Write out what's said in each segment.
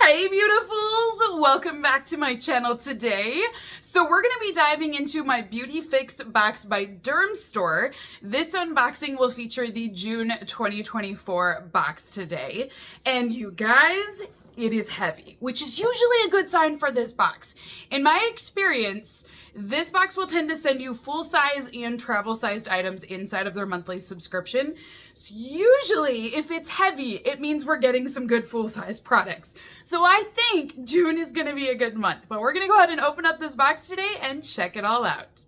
Hey beautifuls, welcome back to my channel today. So we're going to be diving into my BeautyFix box by Dermstore. This unboxing will feature the June 2024 box today. And you guys, it is heavy, which is usually a good sign for this box. In my experience, this box will tend to send you full-size and travel-sized items inside of their monthly subscription. So usually, if it's heavy, it means we're getting some good full-size products. So I think June is going to be a good month. But we're going to go ahead and open up this box today and check it all out.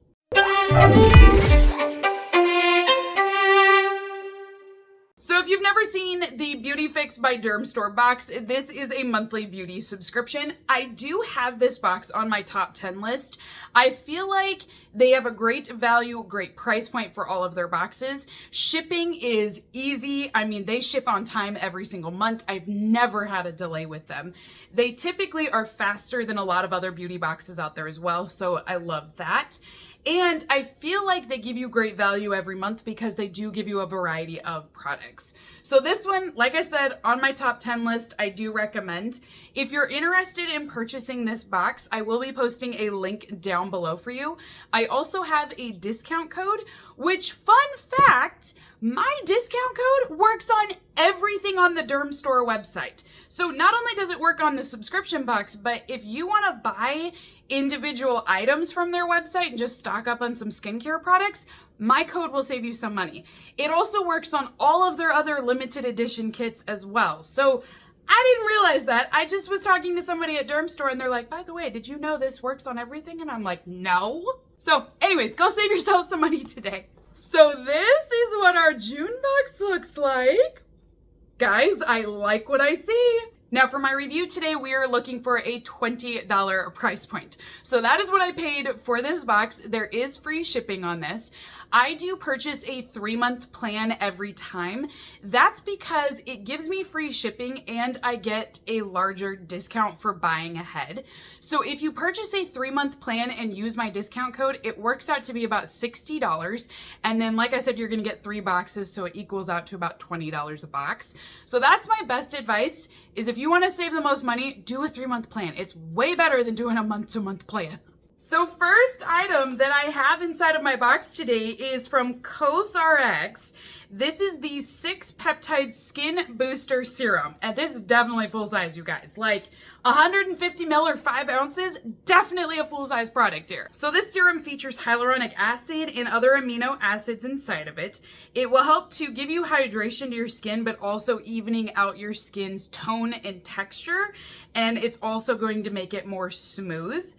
So if you've never seen the BeautyFix by Dermstore box, this is a monthly beauty subscription. I do have this box on my top 10 list. I feel like they have a great value, great price point for all of their boxes. Shipping is easy. I mean, they ship on time every single month. I've never had a delay with them. They typically are faster than a lot of other beauty boxes out there as well, so I love that. And I feel like they give you great value every month because they do give you a variety of products. So this one, like I said, on my top 10 list, I do recommend. If you're interested in purchasing this box, I will be posting a link down below for you. I also have a discount code, which, fun fact, my discount code works on everything on the Dermstore website. So not only does it work on the subscription box, but if you want to buy individual items from their website and just stock up on some skincare products, my code will save you some money. It also works on all of their other limited edition kits as well. So I didn't realize that. I just was talking to somebody at Dermstore and they're like, by the way, did you know this works on everything? And I'm like, no. So anyways, go save yourself some money today. So this is what our June box looks like. Guys, I like what I see. Now for my review today, we are looking for a $20 price point. So that is what I paid for this box. There is free shipping on this. I do purchase a 3-month plan every time. That's because it gives me free shipping and I get a larger discount for buying ahead. So if you purchase a 3-month plan and use my discount code, it works out to be about $60. And then, like I said, you're gonna get 3 boxes, so it equals out to about $20 a box. So that's my best advice, is if you wanna save the most money, do a 3-month plan. It's way better than doing a month-to-month plan. So first item that I have inside of my box today is from CURATION. This is the 6 peptide skin booster serum. And this is definitely full size, you guys. Like 150 ml or 5 ounces, definitely a full size product here. So this serum features hyaluronic acid and other amino acids inside of it. It will help to give you hydration to your skin, but also evening out your skin's tone and texture. And it's also going to make it more smooth.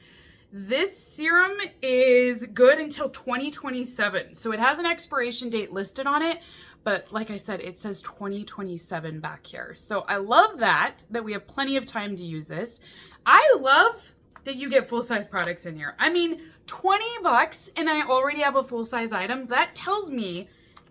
This serum is good until 2027, so it has an expiration date listed on it, but like I said, it says 2027 back here. So I love that we have plenty of time to use this. I love that you get full-size products in here. I mean, 20 bucks and I already have a full-size item. That tells me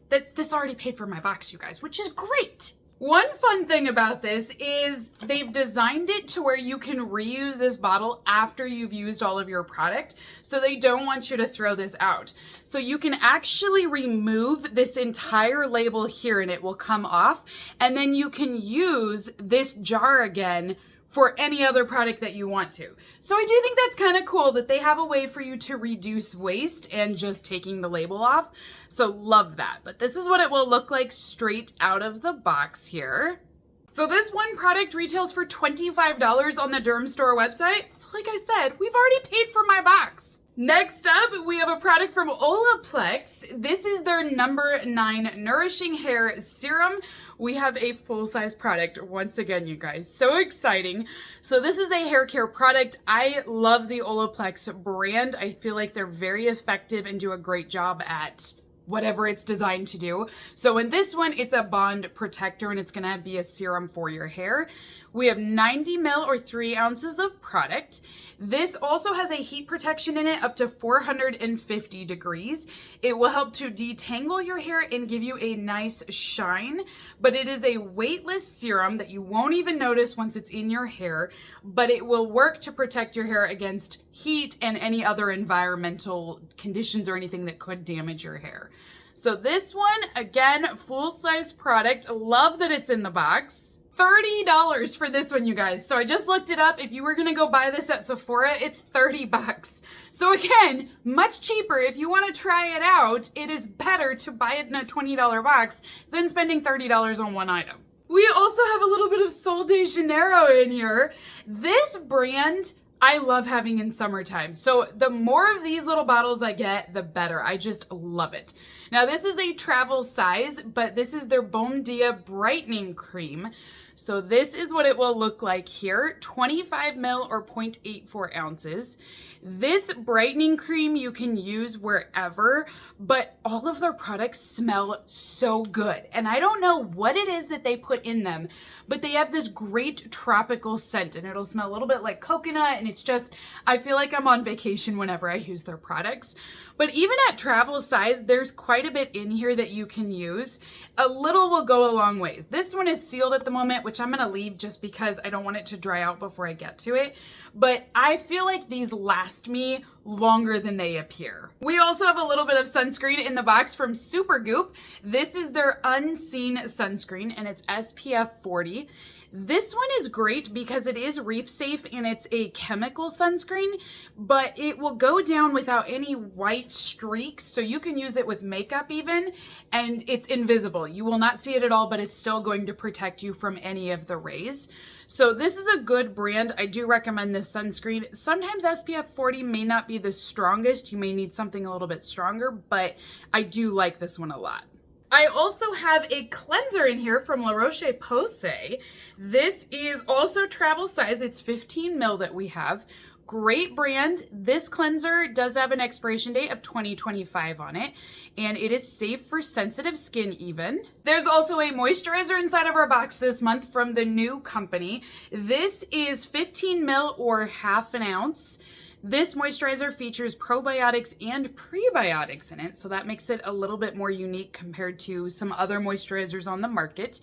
that this already paid for my box, you guys, which is great. One fun thing about this is they've designed it to where you can reuse this bottle after you've used all of your product. So they don't want you to throw this out. So you can actually remove this entire label here and it will come off. And then you can use this jar again for any other product that you want to. So I do think that's kind of cool that they have a way for you to reduce waste and just taking the label off. So love that. But this is what it will look like straight out of the box here. So this one product retails for $25 on the Dermstore website. So like I said, we've already paid for my box. Next up, we have a product from Olaplex. This is their number 9 Nourishing Hair Serum. We have a full-size product once again, you guys. So exciting. So this is a hair care product. I love the Olaplex brand. I feel like they're very effective and do a great job at whatever it's designed to do. So in this one, it's a bond protector and it's gonna be a serum for your hair. We have 90 ml or 3 ounces of product. This also has a heat protection in it up to 450 degrees. It will help to detangle your hair and give you a nice shine, but it is a weightless serum that you won't even notice once it's in your hair, but it will work to protect your hair against heat and any other environmental conditions or anything that could damage your hair. So this one, again, full-size product. Love that it's in the box. $30 for this one, you guys. So I just looked it up. If you were gonna go buy this at Sephora, it's 30 bucks. So again, much cheaper. If you wanna try it out, it is better to buy it in a $20 box than spending $30 on one item. We also have a little bit of Sol de Janeiro in here. This brand, I love having in summertime. So the more of these little bottles I get, the better. I just love it. Now this is a travel size, but this is their Bon Dia Brightening Cream. So this is what it will look like here, 25 ml or 0.84 ounces. This brightening cream you can use wherever, but all of their products smell so good. And I don't know what it is that they put in them, but they have this great tropical scent and it'll smell a little bit like coconut, and it's just, I feel like I'm on vacation whenever I use their products. But even at travel size, there's quite a bit in here that you can use. A little will go a long ways. This one is sealed at the moment, which I'm gonna leave just because I don't want it to dry out before I get to it. But I feel like these last me longer than they appear. We also have a little bit of sunscreen in the box from Supergoop. This is their Unseen sunscreen and it's SPF 40. This one is great because it is reef safe and it's a chemical sunscreen, but it will go down without any white streaks. So you can use it with makeup even, and it's invisible. You will not see it at all, but it's still going to protect you from any of the rays. So this is a good brand. I do recommend this sunscreen. Sometimes SPF 40 may not be the strongest. You may need something a little bit stronger, but I do like this one a lot. I also have a cleanser in here from La Roche-Posay. This is also travel size. It's 15 ml that we have. Great brand. This cleanser does have an expiration date of 2025 on it, and it is safe for sensitive skin even. There's also a moisturizer inside of our box this month from the new company. This is 15 ml or half an ounce. This moisturizer features probiotics and prebiotics in it, so that makes it a little bit more unique compared to some other moisturizers on the market.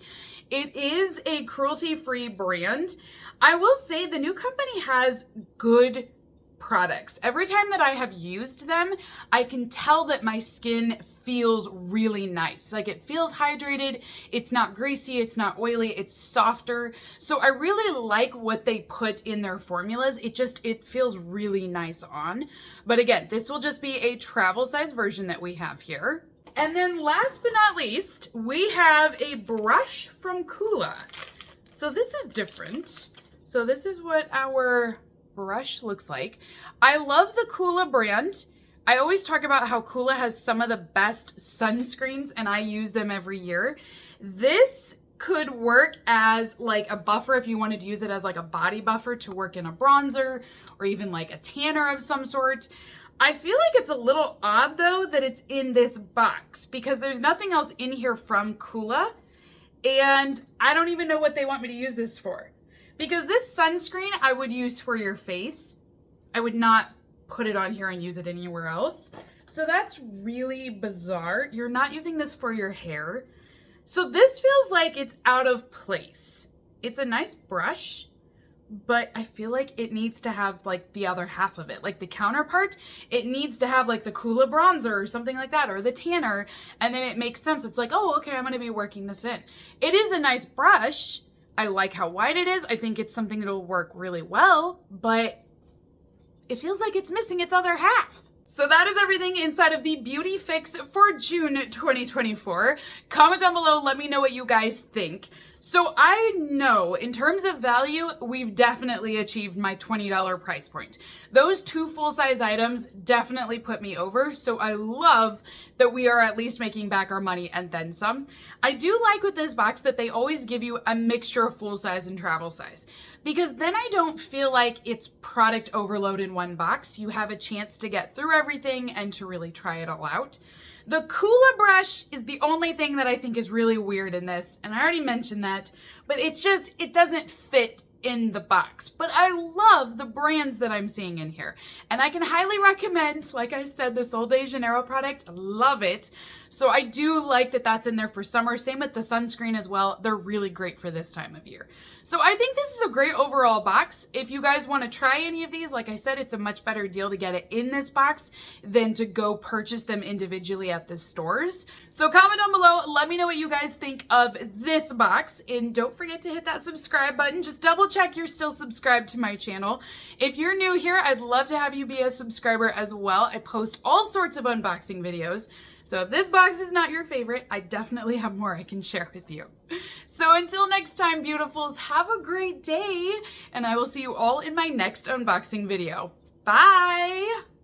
It is a cruelty-free brand. I will say the new company has good products. Every time that I have used them, I can tell that my skin feels really nice. Like it feels hydrated, it's not greasy, it's not oily, it's softer. So I really like what they put in their formulas. It feels really nice on. But again, this will just be a travel size version that we have here. And then last but not least, we have a brush from Coola. So this is different. So this is what our brush looks like. I love the Coola brand. I always talk about how Coola has some of the best sunscreens and I use them every year. This could work as like a buffer if you wanted to use it as like a body buffer to work in a bronzer or even like a tanner of some sort. I feel like it's a little odd though that it's in this box because there's nothing else in here from Coola, and I don't even know what they want me to use this for. Because this sunscreen I would use for your face. I would not put it on here and use it anywhere else. So that's really bizarre. You're not using this for your hair. So this feels like it's out of place. It's a nice brush, but I feel like it needs to have like the other half of it. Like the counterpart, it needs to have like the Coola bronzer or something like that, or the tanner, and then it makes sense. It's like, oh, okay, I'm gonna be working this in. It is a nice brush. I like how wide it is. I think it's something that'll work really well, but it feels like it's missing its other half. So that is everything inside of the BeautyFix for June 2024. Comment down below, let me know what you guys think. So I know in terms of value, we've definitely achieved my $20 price point. Those two full-size items definitely put me over. So I love that we are at least making back our money and then some. I do like with this box that they always give you a mixture of full-size and travel size, because then I don't feel like it's product overload in one box. You have a chance to get through everything and to really try it all out. The Coola brush is the only thing that I think is really weird in this, and I already mentioned that, but it's just, it doesn't fit in the box, but I love the brands that I'm seeing in here. And I can highly recommend, like I said, the Sol de Janeiro product. Love it. So I do like that that's in there for summer. Same with the sunscreen as well. They're really great for this time of year. So I think this is a great overall box. If you guys want to try any of these, like I said, it's a much better deal to get it in this box than to go purchase them individually at the stores. So comment down below, let me know what you guys think of this box, and don't forget to hit that subscribe button. Just double check you're still subscribed to my channel. If you're new here, I'd love to have you be a subscriber as well. I post all sorts of unboxing videos. So if this box is not your favorite, I definitely have more I can share with you. So until next time, beautifuls, have a great day, and I will see you all in my next unboxing video. Bye!